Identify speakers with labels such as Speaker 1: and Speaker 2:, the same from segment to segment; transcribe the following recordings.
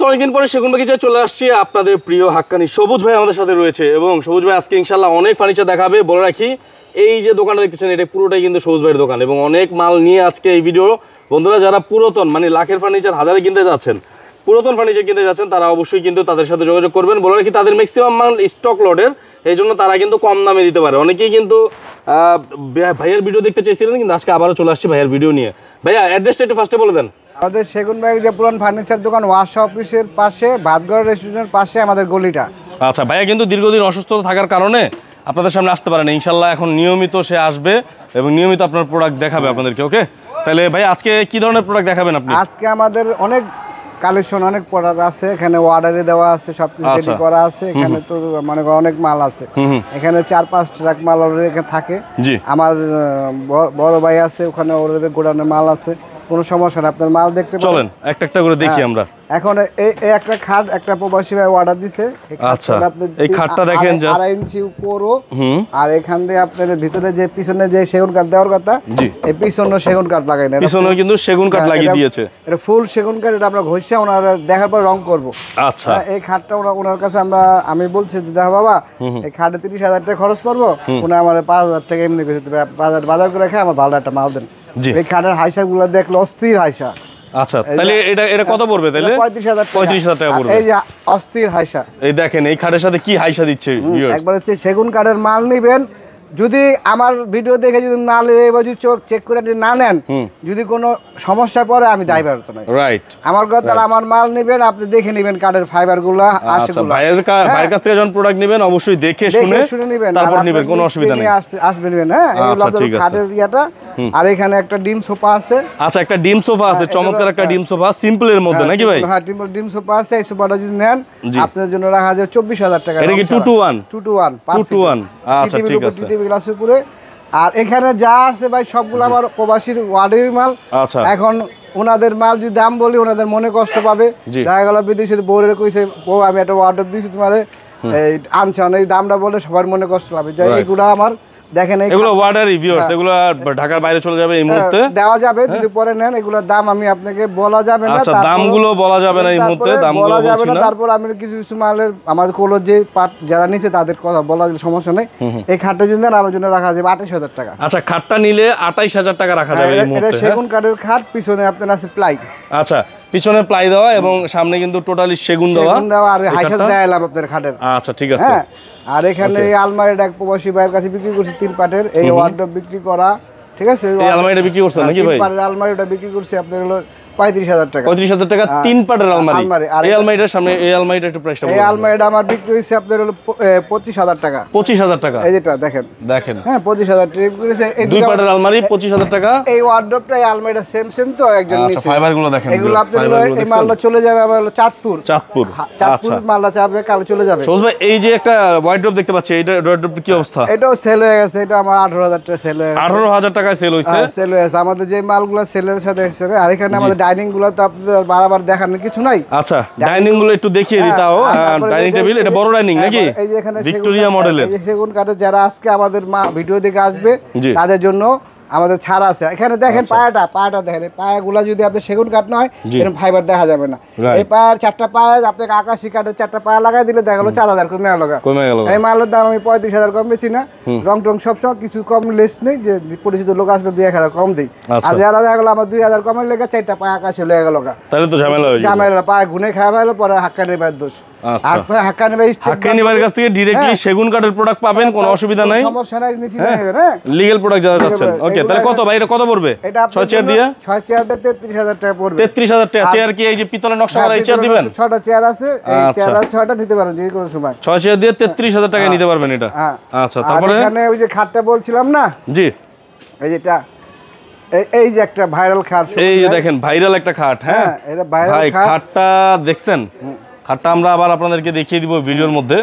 Speaker 1: So অনেকদিন পরে সেগুন বাগিচায় চলে আসছি আপনাদের প্রিয় হাক্কানি সবুজ ভাই আমাদের সাথে রয়েছে এবং সবুজ ভাই আজকে ইনশাল্লাহ অনেক ফার্নিচার দেখাবে। বলে রাখি এই যে দোকানটা দেখতেছেন এটা পুরোটাই কিন্তু সবুজ ভাইয়ের দোকান এবং অনেক মাল নিয়ে আজকে এই ভিডিও। বন্ধুরা যারা পুরাতন মানে লাখের ফার্নিচার হাজারে কিনতে যাচ্ছেন, পুরাতন ফার্নিচার কিনতে যাচ্ছেন, তারা অবশ্যই কিন্তু তাদের সাথে যোগাযোগ করবেন। বলে রাখি তাদের ম্যাক্সিমাম মাল স্টক লটের, এই জন্য তারা কিন্তু কম দামে দিতে পারে। অনেকেই কিন্তু ভাইয়ের ভিডিও দেখতে চাইছিলেন, কিন্তু আজকে আবারও চলে আসছি ভাইয়ের ভিডিও নিয়ে। ভাইয়া অ্যাড্রেসটা একটু ফার্স্টে বলে দেন।
Speaker 2: আমাদের সেগুন বাগিচা পুরান ফার্নিচার দোকান ওয়াশা অফিসের পাশে, ভাতগড় রেস্টুরেন্টের পাশে আমাদের গলিটা।
Speaker 1: আচ্ছা, ভাইয়া কিন্তু দীর্ঘদিন অসুস্থ থাকার কারণে আপনাদের সামনে আসতে পারেন। ইনশাল্লাহ এখন নিয়মিত সে আসবে এবং নিয়মিত আপনার প্রোডাক্ট দেখাবে আপনাদেরকে। ওকে, তাহলে ভাই আজকে কি ধরনের প্রোডাক্ট দেখাবেন আপনি?
Speaker 2: আজকে আমাদের অনেক কালেকশন, অনেক প্রোডাক্ট আছে, এখানে অর্ডারে দেওয়া আছে, সব কিছু রেডি করা আছে। এখানে তো মানে অনেক মাল আছে, এখানে 4-5 ট্রাক মাল অলরেডি এখানে থাকে। আমার বড় ভাই আছে, ওখানে অলরেডি গোডাউনে মাল আছে, কোনো সমস্যা না, আপনার মাল দেখতে পারেন।
Speaker 1: চলেন একটা একটা করে দেখি আমরা।
Speaker 2: এখন এই একটা খাট একটা প্রবাসী ভাই অর্ডার দিছে।
Speaker 1: আচ্ছা, এই খাটটা দেখেন জাস্ট
Speaker 2: 2.5 ইঞ্চি উপরও, আর এখান দিয়ে আপনার ভিতরে যে পিছনে যে সেগুন কাঠ দেওয়ার কথা, এই পিছনে সেগুন কাঠ লাগাই না,
Speaker 1: পিছনে কিন্তু সেগুন কাঠ লাগিয়ে দিয়েছে।
Speaker 2: এটা ফুল সেগুন কাঠ, এটা আমরা ঘষে ওনার দেখার পর রং করব।
Speaker 1: আচ্ছা,
Speaker 2: এই খাটটা ওনার কাছে আমি বলছি যে দেখো বাবা, এই খাটে 30,000 টাকা খরচ করবো, উনি আমার 5,000 টাকা এমনি করে বাজার করে রেখে আমার ভালো একটা মাল দেন। এই খাটের হাইসা গুলো দেখলে অস্থির হাইসা।
Speaker 1: আচ্ছা, তাহলে এটা কত পড়বে? তাহলে 35,000 টাকা পড়বে।
Speaker 2: এই যে অস্থির হাইসা,
Speaker 1: এই দেখেন এই খাটের সাথে কি হাইসা দিচ্ছে।
Speaker 2: একবার হচ্ছে সেগুন কাঠের মাল নিবেন, যদি আমার ভিডিও দেখে যদি না এবার যদি চোখ চেক করে না নেন, যদি কোনো সমস্যা পড়ে আমি দায়ী হতো না। রাইট, আমার কথা আমার মাল নেবেন, আপনি দেখে নেবেন কাঠের ফাইবার গুলা।
Speaker 1: আচ্ছা, ভাইয়ের কাছ থেকে যখন প্রোডাক্ট নেবেন অবশ্যই দেখে শুনে নেবেন, তারপর নেবেন, কোনো অসুবিধা নেই।
Speaker 2: আসবে নেবেন। হ্যাঁ, এই হলো আপনাদের খাটের ইয়াটা। আর এখানে একটা ডিম সোফা আছে।
Speaker 1: আচ্ছা, একটা ডিম সোফা আছে, চমৎকার একটা ডিম সোফা, সিম্পলের মধ্যে নাকি ভাই?
Speaker 2: হ্যাঁ, ডিম সোফা আছে। এই সোফাটা যদি নেন আপনার জন্য রাখা যায় 24,000 টাকা।
Speaker 1: এটা কি 2 to 1?
Speaker 2: 2 to 1,
Speaker 1: 2 to 1। আচ্ছা, ঠিক আছে।
Speaker 2: টিভি গ্লাসের উপরে। আর এখানে যা আছে ভাই সবগুলো আমার প্রবাসীর ওয়ার্ডের মাল। আচ্ছা, এখন ওনাদের মাল যদি দাম বলি ওনাদের মনে কষ্ট পাবে। দেখা গেল বিদেশে বউরে কইছে, বউ আমি একটা অর্ডার দিয়েছি তোমার, এই আনছে এই দামটা বলে সবার মনে কষ্ট পাবে। যাই এগুলো আমার দেখেন,
Speaker 1: এগুলো ওয়ার্ডার রিভিউয়ার্স, এগুলো ঢাকার বাইরে চলে যাবে এই মুহূর্তে,
Speaker 2: দেওয়া যাবে যদি পরে নেন। এগুলোর দাম আমি আপনাকে বলা যাবে না।
Speaker 1: আচ্ছা, দামগুলো বলা যাবে না এই মুহূর্তে, দামগুলো
Speaker 2: বলা যাবে না। তারপর আমি কিছু মালের আমাদের কোলো যে পার্ট যারা নিচে তাদের কথা বলা যাবে, সমস্যা নেই। এই খাটটা যদি নেন আমার জন্য রাখা যাবে 28,000 টাকা।
Speaker 1: আচ্ছা, খাটটা নিলে 28,000 টাকা রাখা যাবে এই মুহূর্তে।
Speaker 2: এটা সেগুন কাঠের খাট, পিছনে আপনার আছে প্লাই।
Speaker 1: আচ্ছা, পিছনে প্লাই দেওয়া এবং সামনে কিন্তু টোটালি সেগুন দেওয়া
Speaker 2: আর হাইসা দেয়ালাম আপনাদের খাটের।
Speaker 1: আচ্ছা, ঠিক আছে।
Speaker 2: আর এখানে এই আলমারিটা এক প্রবাসী ভাইয়ের কাছে বিক্রি করছি 3 পাটের, এই ওয়ার্ডরোব বিক্রি করা। ঠিক আছে,
Speaker 1: এই আলমারিটা বিক্রি করছেন নাকি ভাই?
Speaker 2: 3 পাটের আলমারিটা বিক্রি করছি আপনার হলো 35,000 টাকা।
Speaker 1: 35,000 টাকা 3 পাটের আলমারি। এই আলমারিটার সামনে এই আলমারিটা একটু প্রাইসটা বলুন।
Speaker 2: এই আলমারিটা আমার বিক্রি হইছে আপনার হলো 25,000 টাকা।
Speaker 1: 25,000 টাকা, এই যেটা দেখেন। হ্যাঁ,
Speaker 2: 25,000 টাকা বিক্রি হইছে। এই
Speaker 1: 2 পাটের আলমারি 25,000 টাকা।
Speaker 2: এই ওয়ার্ডরোবটা এই আলমারিটা সেম তো একজন নিছে।
Speaker 1: আচ্ছা, ফাইবারগুলো দেখেন,
Speaker 2: এগুলো আপনার এই মালটা চলে যাবে আবার হলো চাঁদপুর। আচ্ছা, মালটা যাবে কাল চলে যাবে।
Speaker 1: সবুজ ভাই, এই যে একটা ওয়ার্ডরোব দেখতে পাচ্ছি, এটা ওয়ার্ডরোবটার কি অবস্থা?
Speaker 2: এটাও সেল হয়ে গেছে, এটা আমার 18,000 টাকা সেল হয়ে গেছে।
Speaker 1: 18,000 টাকায় সেল হইছে।
Speaker 2: সেল হয়ে গেছে আমাদের যে মালগুলো সেলের সাথে এসেছে। আর এখানে আমাদের ডাইনিং গুলো তো আপনাদের বারবার দেখানোর কিছু নাই।
Speaker 1: আচ্ছা, ডাইনিং গুলো একটু দেখিয়ে দিতাও। ডাইনিং টেবিল, এটা বড় ডাইনিং নাকি?
Speaker 2: এই যে এখানে
Speaker 1: ভিক্টোরিয়া মডেলের
Speaker 2: এই সেগুন কাঠের যারা আজকে আমাদের ভিডিও দেখে আসবে তাদের জন্য আমাদের ছাড় আছে। এখানে দেখেন পায়াটা দেখেন, এই পায়াগুলা যদি আপনি সেগুন কাঠ নয় এরকম ফাইবার দেখা যাবে না। এই পায়ার 4টা পায়া আপনাকে আকাশি কাঠের 4টা পায়া লাগাই দিলে দেখা গেলো 4,000 কমে গেল। এই মালের দাম আমি 35,000 কম বেছি না। রং টং সবসময় কিছু কম লেস নেই, যে পরিচিত লোক আসলে 2-1,000 কম দিই। আর যারা দেখা গেলো আমার 2,000 কমের লেগে 4টা পায়া আকাশে লেগে গেল,
Speaker 1: তাহলে তো
Speaker 2: ঝামেলা পায়া ঘুনে খাওয়া ভালো, পরে হাক্কানি ভাইয়ের দোষ। হাক্কানি ভাইয়ের
Speaker 1: কাছ থেকে ডিরেক্টলি সেগুন কাঠের প্রোডাক্ট পাবেন, কোনো অসুবিধা নাই,
Speaker 2: সমস্যা নাই, নিশ্চিত নেবেন। হ্যাঁ,
Speaker 1: লিগ্যাল প্রোডাক্ট যারা চাচ্ছেন। ওকে, তাহলে কত ভাই, এটা কত পড়বে?
Speaker 2: 6 চেয়ার দিয়ে 33,000 টাকা পড়বে।
Speaker 1: 33,000 টাকা। চেয়ার কি এই যে পিতলের নকশা করা এই চেয়ার দিবেন?
Speaker 2: 6টা চেয়ার আছে, এই চেয়ার আছে 6টা নিতে পারেন যে কোনো সময়।
Speaker 1: 6 চেয়ার দিয়ে 33,000 টাকা নিতে পারবেন এটা। আচ্ছা, তারপরে
Speaker 2: এখানে ওই যে খাটটা বলছিলাম না,
Speaker 1: জি,
Speaker 2: এই যেটা এই যে একটা ভাইরাল খাট,
Speaker 1: এই যে দেখেন ভাইরাল একটা খাট। হ্যাঁ,
Speaker 2: এটা ভাইরাল খাট।
Speaker 1: খাটটা দেখছেন? খাটটা আমরা আবার আপনাদেরকে দেখিয়ে দিব ভিডিওর মধ্যে।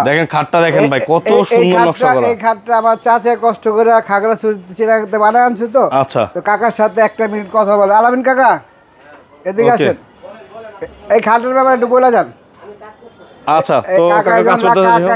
Speaker 1: দেখেন খাটটা দেখেন ভাই, কত সুন্দর নকশা করা।
Speaker 2: এই খাটটা আমার চাচা কষ্ট করে খাগড়াছড়ি চিরাগাতে বানায় আনছে তো।
Speaker 1: আচ্ছা,
Speaker 2: তো কাকার সাথে একটা মিনিট কথা বলে। আলামিন কাকা এদিকে আসেন, এই খাটের ব্যাপারে একটু বলে যান।
Speaker 1: আচ্ছা, তো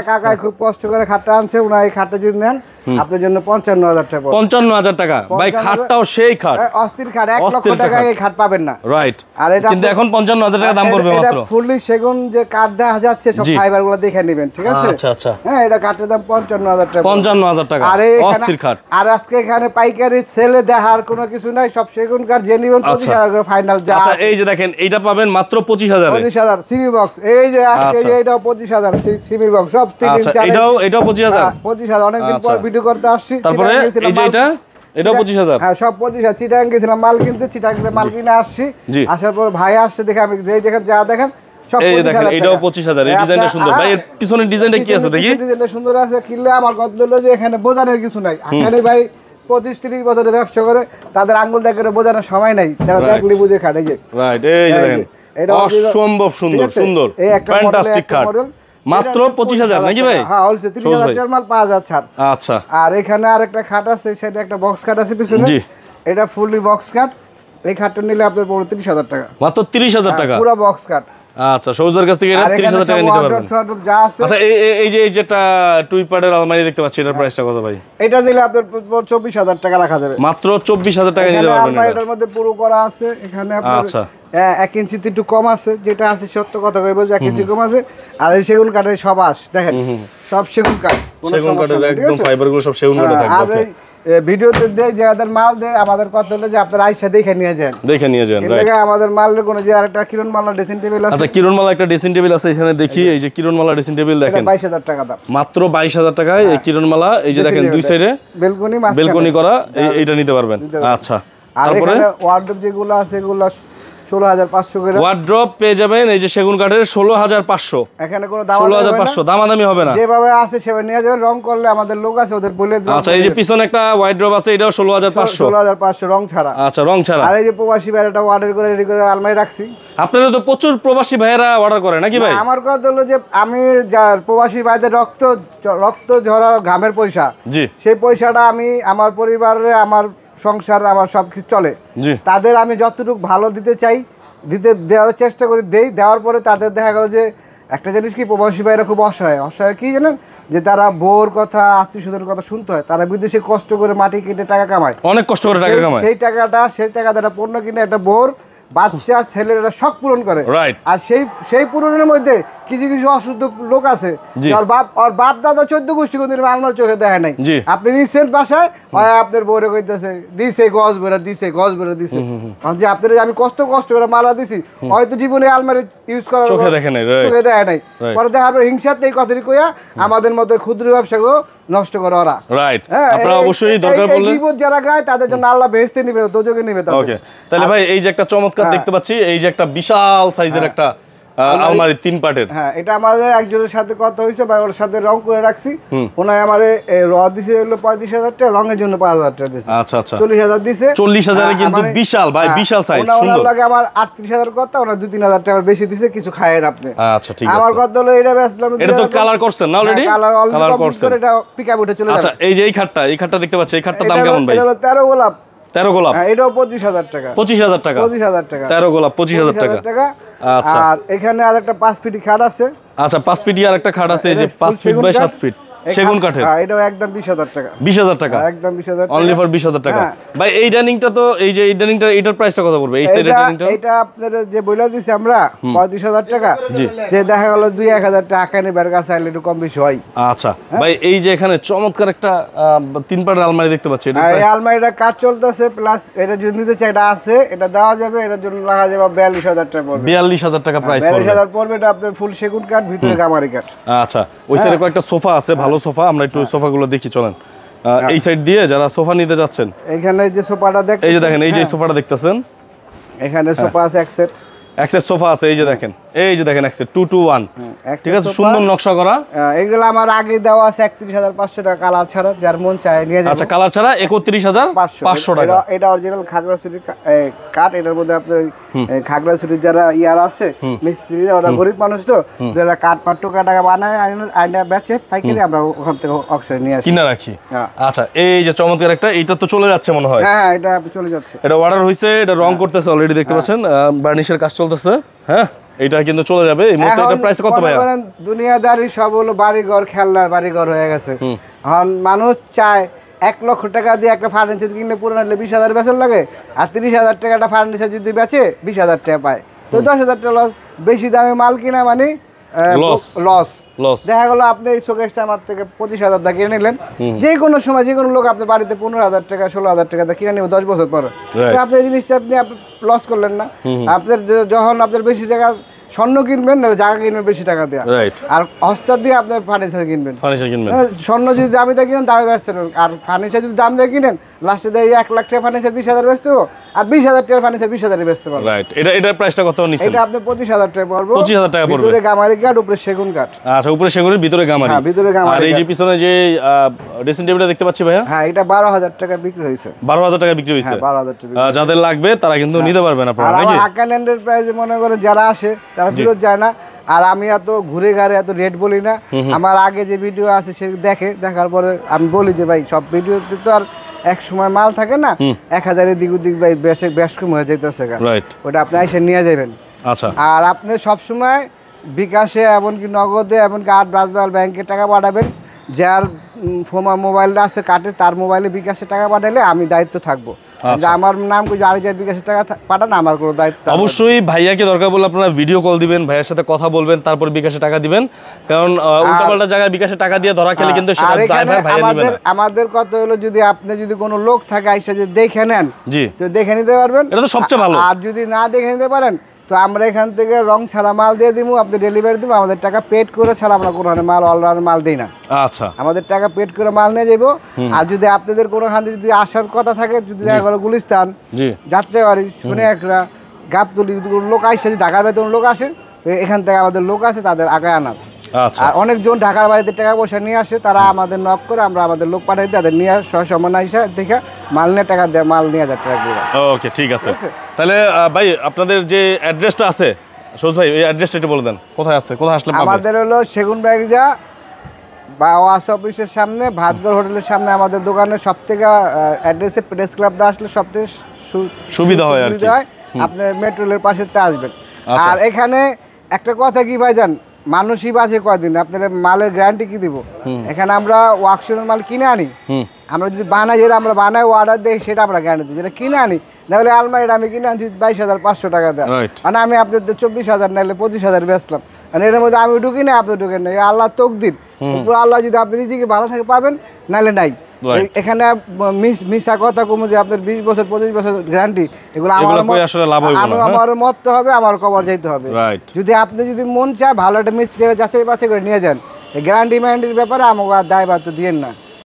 Speaker 2: কাকা খুব কষ্ট করে খাটটা আনছে, উনি এই খাটটা যদি নেন আপনার জন্য 55,000 টাকা।
Speaker 1: 55,000 টাকা ভাই, খাটটাও সেই খাট,
Speaker 2: অস্থির খাট, 1 লক্ষ টাকা এই খাট পাবেন না।
Speaker 1: রাইট,
Speaker 2: আর এটা
Speaker 1: কিন্তু এখন 55,000 টাকা দাম পড়বে মাত্র।
Speaker 2: এটা ফুললি সেগুন যে কাঠ দেখা যাচ্ছে, সব ফাইবার গুলো দেখে নেবেন, ঠিক আছে?
Speaker 1: আচ্ছা আচ্ছা,
Speaker 2: হ্যাঁ, এটা কাঠের দাম 55,000 টাকা।
Speaker 1: 55,000 টাকা,
Speaker 2: আর
Speaker 1: অস্থির খাট।
Speaker 2: আর আজকে এখানে পাইকারি ছেলে দেখার কোনো কিছু নাই, সব সেগুন কাঠ যে নিবেন 25,000 করে ফাইনাল যা।
Speaker 1: আচ্ছা, এই যে দেখেন এইটা পাবেন মাত্র 25,000 এ।
Speaker 2: 25,000 সিমি বক্স, এই যে আজকে এইটাও 25,000 সিমি বক্স, সব 3 ইঞ্চি।
Speaker 1: এটাও 25,000।
Speaker 2: 25,000, অনেকদিন পর ভিডিও করতে আসছি।
Speaker 1: তারপরে এই যে এটাও 25,000।
Speaker 2: হ্যাঁ, সব 25,000। চিটাং গেছিলাম মাল কিনতে, চিটাং মাল কিনে আসছি, আসার পর ভাই আসছে দেখে আমি যেই দেখেন যা দেখেন সব 25,000।
Speaker 1: এটাও 25,000। এই ডিজাইনটা সুন্দর ভাই, এর পিছনের ডিজাইনটা কি আছে দেখি?
Speaker 2: ডিজাইনটা সুন্দর আছে, কিনলে আমার কথা হলো যে এখানে বোঝানোর কিছু নাই। এখানে ভাই 25-30 বছরের ব্যবসা করে, তাদের আঙ্গুল দেখে বোঝানোর সময় নাই, তারা দেখলে বুঝে খাটে। যে
Speaker 1: রাইট, এই যে দেখেন অসম্ভব সুন্দর সুন্দর ফ্যান্টাস্টিক খাট, মাত্র 25,000 নাকি ভাই?
Speaker 2: হ্যাঁ, হলসে 30,000 টাকার মাল 5,000 ছাড়।
Speaker 1: আচ্ছা,
Speaker 2: আর এখানে আরেকটা খাট আছে, সেটা একটা বক্স খাট আছে পিছনে, এটা ফুললি বক্স খাট। এই খাটটা নিলে আপনার পড়বে 30,000 টাকা,
Speaker 1: মাত্র 30,000 টাকা
Speaker 2: পুরো বক্স খাট।
Speaker 1: আচ্ছা, সবুজদার কাছ থেকে এটা 30,000 টাকা নিতে পারবেন।
Speaker 2: যা আছে।
Speaker 1: আচ্ছা, এই যে যেটা টুই পার্টের আলমারি দেখতে পাচ্ছি, এটার প্রাইসটা কত ভাই?
Speaker 2: এটা দিলে আপনার 24,000 টাকা রাখা যাবে,
Speaker 1: মাত্র 24,000 টাকা নিতে পারবেন।
Speaker 2: আলমারিটার মধ্যে পুরো করা আছে, এখানে আপনার 1 ইঞ্চিতে একটু কম আছে, যেটা আছে সত্য কথা কইবো, 1 ইঞ্চি কম আছে। আর এই সেগুন কাঠের সব দেখেন, সব সেগুন কাঠ,
Speaker 1: সেগুন কাঠের একদম ফাইবারগুলো সব সেগুন কাঠে থাকবে।
Speaker 2: আর এই ভিডিওতে দেয় যাদের মাল দেয়, আমাদের কথা হলো যে আপনারা আইসা দেখে নিয়ে যান, রাইট। আমাদের মালের কোনো যে আরেকটা কিরণমালা ড্রেসিং টেবিল আছে।
Speaker 1: আচ্ছা, কিরণমালা একটা ড্রেসিং টেবিল আছে এখানে, দেখি এই যে কিরণমালা ড্রেসিং টেবিল দেখেন,
Speaker 2: 22,000 টাকা দাম,
Speaker 1: মাত্র 22,000 টাকায় এই কিরণমালা। এই যে দেখেন দুই সাইডে বেলকনি করা, এইটা নিতে পারবেন। আচ্ছা,
Speaker 2: আর এখানে ওয়ার্ডরোব যেগুলো আছে এগুলো 16,500 করে
Speaker 1: ওয়ার্ড্রপ পেয়ে যাবেন। এই যে সেগুন কাঠের 16,500,
Speaker 2: এখানে কোনো
Speaker 1: 16,500 দামাদামি হবে না,
Speaker 2: যেভাবে আছে সেভাবে নিয়ে যাবেন। রং করলে আমাদের লোক আছে, ওদের বলে।
Speaker 1: আচ্ছা, এই যে পিছনে একটা ওয়ার্ড্রপ আছে, এটাও 16,500
Speaker 2: রং ছাড়া।
Speaker 1: আচ্ছা, রং ছাড়া।
Speaker 2: আর এই যে প্রবাসী ভাইরা অর্ডার করে রেডি করে আলমারি রাখছি।
Speaker 1: আপনারা তো প্রচুর প্রবাসী ভাইয়েরা অর্ডার করে নাকি ভাই?
Speaker 2: আমার কথা হলো যে আমি যার প্রবাসী ভাইদের রক্ত ঝরা ঘামের পয়সা,
Speaker 1: জি,
Speaker 2: সেই পয়সাটা আমি আমার পরিবারে, আমার সংসার, আমার সবকিছু চলে, তাদের আমি যতটুকু ভালো দিতে চাই, দেওয়ার চেষ্টা করি, দেওয়ার পরে তাদের দেখা গেল যে একটা জিনিস কি, প্রবাসী ভাইরা খুব অসহায় কি জানেন, যে তারা বউর কথা, আত্মীয় স্বজনের কথা শুনতে হয়। তারা বিদেশে কষ্ট করে মাটি কেটে টাকা কামায়,
Speaker 1: অনেক কষ্ট করে টাকা কামায়। সেই
Speaker 2: টাকা তারা পণ্য কিনে একটা বউর বাচ্চা ছেলেরা শখ পূরণ করে। আর সেই পূরণের মধ্যে কিছু কিছু অশুদ্ধ লোক আছে, ওর বাপ দাদা 14 গোষ্ঠী কোনদিন আলমার চোখে দেখে নাই। আপনি নিচ্ছেন বাসায়, আপনার বউরে কইতেছে দিছে গজ বেড়া দিছে। যে আপনার আমি কষ্ট করে মালা দিছি, হয়তো জীবনে আলমারি ইউজ করার চোখে দেখে নাই। পরে দেখা যাবে হিংসাতে এই কথাটি কইয়া আমাদের মতো ক্ষুদ্র ব্যবসাগুলো নষ্ট করে ওরা।
Speaker 1: রাইট, আপনারা অবশ্যই দরকার পড়লে
Speaker 2: বিপদ যারা গায় তাদের জন্য আল্লাহ বেহেশতে নিবে, দোজখে নিবে তাদের।
Speaker 1: ওকে, তাহলে ভাই এই যে একটা চমৎকার দেখতে পাচ্ছি, এই যে একটা বিশাল সাইজের একটা আলমারি 3 পার্টের।
Speaker 2: হ্যাঁ, এটা আমাদের একজনের সাথে কথা হইছে, ভাই ওর সাথে রং করে রাখছি। ওনায় আমারে র দিছে হলো 35,000 টাকা, রঙের জন্য 5,000 টাকা দিছে।
Speaker 1: আচ্ছা আচ্ছা,
Speaker 2: 40,000 দিছে।
Speaker 1: 40,000 এ কিন্তু বিশাল ভাই, বিশাল সাইজ, সুন্দর।
Speaker 2: ওনার লাগে আমার 38,000 কথা, ওনা 2-3,000 টাকা বেশি দিছে, কিছু খায়েন আপনি।
Speaker 1: আচ্ছা, ঠিক আছে।
Speaker 2: আমার কথা হলো এটা বেচলাম।
Speaker 1: এটা তো কালার করছেন না অলরেডি?
Speaker 2: কালার করছেন, এটা পিকআপ উঠে চলে যাবে।
Speaker 1: আচ্ছা, এই যে এই খাটটা দেখতে পাচ্ছি, এই খাটটার দাম কেমন ভাই?
Speaker 2: এটা হলো 13 গোলাপ।
Speaker 1: 13 গোলাপ,
Speaker 2: এটাও 25,000 টাকা।
Speaker 1: 25,000 টাকা,
Speaker 2: 25,000 টাকা।
Speaker 1: 13 গোলাপ 25,000 টাকা। আচ্ছা,
Speaker 2: আর এখানে আরেকটা 5 ফিট খাট আছে।
Speaker 1: আচ্ছা, 5 ফিট আর একটা খাট আছে, এই যে 5 ফিট বাই 7 ফিট সেগুন কাঠের।
Speaker 2: এটাও একদম 20,000 টাকা।
Speaker 1: 20,000 টাকা,
Speaker 2: একদম 20,000
Speaker 1: অনলি ফর 20,000 টাকা। ভাই এই ডাইনিংটা তো, এই যে এই ডাইনিংটা, এটার প্রাইসটা কত পড়বে? এই সাইডের ডাইনিংটা
Speaker 2: এটা আপনাদের যে বইলা দিছি আমরা 35,000 টাকা, যে দেখা গেল 2-1,000 টাকা কানে বের কাছে আইলে একটু কম বেশি হয়।
Speaker 1: আচ্ছা ভাই, এই যে এখানে চমৎকার একটা 3 পার্টের আলমারি দেখতে পাচ্ছি, এটা
Speaker 2: এই আলমারিটা কাজ চলতেছে, প্লাস এটা যদি নিতে চাই এটা আছে, এটা দেওয়া যাবে, এটার জন্য লাগা যাবে 42,000 টাকা পড়বে।
Speaker 1: 42,000 টাকা প্রাইস পড়বে।
Speaker 2: 42,000 পড়বে। এটা আপনার ফুল সেগুন কাঠ, ভিতরে গামারি কাঠ।
Speaker 1: আচ্ছা, ওই সাইডে কয়েকটা সোফা আছে, ভালো সোফা, আমরা একটু সোফাগুলো দেখি চলেন। এই সাইড দিয়ে যারা সোফা নিতে যাচ্ছেন,
Speaker 2: এখানে যে সোফাটা দেখেন,
Speaker 1: এই যে দেখেন, এই যে সোফাটা দেখতেছেন,
Speaker 2: এখানে সোফা আছে এক সেট,
Speaker 1: সোফা আছে, এই যে দেখেন, এক সেট 2 to 1, ঠিক আছে, সুন্দর নকশা করা।
Speaker 2: এগুলো আমার আগে দেওয়া আছে 31,500 টাকা, কালার ছাড়া, যার মন চায় নিয়ে যাবে।
Speaker 1: আচ্ছা, কালার ছাড়া 31,500 টাকা।
Speaker 2: এটা অরিজিনাল খাগড়াছড়ির কাঠ। এটার মধ্যে আপনার খাগড়াছড়ির যারা ইয়ার আছে মিস্ত্রিরা, ওরা গরিব মানুষ তো, যারা কাঠ টাকা বানায় আইনা বেচে পাইকারি, আমরা ওখান থেকে অক্সরে নিয়ে আসি,
Speaker 1: কিনা রাখি। আচ্ছা, এই যে চমৎকার একটা, এটা তো চলে যাচ্ছে মনে হয়।
Speaker 2: হ্যাঁ, এটা চলে যাচ্ছে।
Speaker 1: এটা অর্ডার হইছে, এটা রং করতেছে অলরেডি দেখতে পাচ্ছেন, বার্নিশের কাজ চলতেছে। হ্যাঁ, এটা কিন্তু চলে যাবে এই মুহূর্তে। এটা প্রাইস কত ভাই?
Speaker 2: দুনিয়াদারি সব হলো বাড়িঘর, খেলনার বাড়িঘর হয়ে গেছে। এখন মানুষ চায় 1 লক্ষ টাকা দিয়ে একটা ফার্নিচার কিনলে পুরো হলে 20,000 বেচন লাগে, আর 30,000 টাকা একটা ফার্নিচার যদি বেচে 20,000 টাকা পায়, তো 10,000 টাকা লস। বেশি দামে মাল কিনা মানে লস। দেখা গেলো আপনি এই শোকেসটা আমার থেকে 25,000 টাকা কিনে নিলেন, যে কোনো সময় যে কোনো লোক আপনার বাড়িতে 15,000 টাকা 16,000 টাকা কিনে নেবে 10 বছর পরে, আপনি এই জিনিসটা আপনি লস করলেন না। আপনার যখন আপনার বেশি টাকা স্বর্ণ কিনবেন না জায়গা কিনবেন বেশি টাকা দেওয়া, আর হস্তার দিয়ে আপনার ফার্নিচার কিনবেন। স্বর্ণ যদি দামি দিয়ে কিনেন দামে ব্যস্ত, আর ফার্নিচার যদি দাম দিয়ে কিনেন লাস্টে দিয়ে 1 লাখ টাকা ফার্নিচার 20,000 ব্যস্ত, আর 20,000 টাকার ফার্নিচার 20,000 ব্যস্ত পারবেন।
Speaker 1: এটা প্রাইসটা কত নিছেন?
Speaker 2: এটা আপনি 25,000 টাকা পড়বে।
Speaker 1: 25,000 টাকা পড়বে।
Speaker 2: ভিতরে গামারি কাঠ, উপরে সেগুন কাঠ।
Speaker 1: আচ্ছা, উপরে সেগুনের, ভিতরে গামারি।
Speaker 2: হ্যাঁ, ভিতরে গামারি।
Speaker 1: আর এই যে পিছনে যে ড্রেসিং টেবিলটা দেখতে পাচ্ছি ভাইয়া,
Speaker 2: হ্যাঁ, এটা 12,000 টাকা বিক্রি হয়েছে।
Speaker 1: 12,000 টাকা বিক্রি হয়েছে।
Speaker 2: হ্যাঁ, 12,000 টাকা।
Speaker 1: যাদের লাগবে তারা কিন্তু নিতে পারবেন আপনারা, নাকি?
Speaker 2: হাক্কান এন্টারপ্রাইজে মনে করে যারা আসে তারা বিরোধ যায় না, আর আমি এত ঘুরে ঘাড়ে এত রেট বলি না। আমার আগে যে ভিডিও আছে সে দেখার পরে আমি বলি যে ভাই সব ভিডিওতে তো আর এক সময় মাল থাকে না, 1,000 এর দিক ওদিক ভাই বেশ কম হয়ে যাইতেছে, ওটা আপনি এসে নিয়ে যাবেন।
Speaker 1: আচ্ছা,
Speaker 2: আর আপনি সবসময় বিকাশে এমনকি নগদে এমনকি 8 ব্রাঞ্চ ব্যাংকে টাকা পাঠাবেন। যার মোবাইলটা আছে কাটে তার মোবাইলে বিকাশে টাকা পাঠালে আমি দায়িত্ব থাকবো। আমার নাম আরেকজন বিকাশে টাকা পাঠান, আমার কোনো দায়িত্ব।
Speaker 1: অবশ্যই ভাইয়াকে দরকার বলে আপনারা ভিডিও কল দিবেন, ভাইয়ের সাথে কথা বলবেন, তারপর বিকাশে টাকা দিবেন, কারণ উল্টাপাল্টা জায়গায় বিকাশে টাকা দিয়ে ধরা খেলে কিন্তু সেটা ড্রাইভার ভাইয়া নেবে না।
Speaker 2: আমাদের কত হলো, যদি আপনি যদি কোনো লোক থাকে আইসা যদি দেখে নেন,
Speaker 1: জি,
Speaker 2: তো দেখে নিতে পারবেন,
Speaker 1: এটা তো সবচেয়ে ভালো।
Speaker 2: আর যদি না দেখে নিতে পারেন তো আমরা এখান থেকে রং ছাড়া মাল দিয়ে দিব, আপনি ডেলিভারি দিব, আমাদের টাকা পেড করে ছাড়া আমরা কোনো মাল অলরাউন্ড মাল দিই না।
Speaker 1: আচ্ছা, আমাদের
Speaker 2: টাকা পেড করে মাল নিয়ে যাবো। আর যদি আপনাদের কোনোখানে যদি আসার কথা থাকে, যদি দেখা গেলো গুলিস্তান, যাত্রাবাড়ি, শুনে একটা গাবতলি, যদি কোনো লোক আসে, যদি ঢাকার বাড়িতে কোনো লোক আসে, তো এখান থেকে আমাদের লোক আছে তাদের আগায় আনার। আর অনেকজন ঢাকার বাড়িতে টাকা পয়সা নিয়ে আসে, তারা আমাদের নক করে আমরা আমাদের লোক পাঠাই দিই, তাদের নিয়ে সমান হিসা দেখে মাল নিয়ে টাকা দেয়, মাল নিয়ে 1,000 টাকা দিয়ে। ওকে, ঠিক আছে। তাহলে
Speaker 1: ভাই আপনাদের যে অ্যাড্রেসটা আছে সরোজ ভাই, এই অ্যাড্রেসটা একটু বলে দেন, কোথায় আছে, কোথায় আসলে পাবে?
Speaker 2: আমাদের হলো সেগুন বাগিচা বা ওয়াস অফিসের সামনে, ভাতগড় হোটেলের সামনে আমাদের দোকানে। সব থেকে অ্যাড্রেসে প্রেস ক্লাবটা আসলে সবথেকে সুবিধা হয়। আপনি মেট্রো রেলের পাশেতে আসবেন। আর এখানে একটা কথা কি ভাই জান, মানুষই বাঁচে কয়দিন, আপনার মালের গ্যারান্টি কি দিব? এখানে আমরা ওয়ার্কশপের মাল কিনে আনি, আমরা যদি বানাই, যেটা আমরা বানাই অর্ডার দিই সেটা আমরা গ্যারান্টি দিই। যেটা কিনে আনি, তাহলে আলমারিটা আমি কিনে আনছি 22,500 টাকা দেয়, মানে আমি আপনাদের 24,000 নাইলে 25,000 বেচলাম, মানে এর মধ্যে আমি ঢুকি না, আপনি ঢুকেন না। আল্লাহ তকদির, আল্লাহ যদি আপনি নিজেকে ভালো থাকে পাবেন, নাহলে নাই। এখানে মিশা কথা কমে যে আপনার 20 বছর 25 বছর গ্যারান্টি, এগুলো আমার মরতে হবে, আমার কবর যাইতে হবে। যদি আপনি যদি মন চায় ভালো একটা মিস্ত্রি যাচাই বাছাই করে নিয়ে যান, গ্যারান্টি ম্যারান্টির ব্যাপারে আমাকে আর দায়ভার তো দিয়েন না।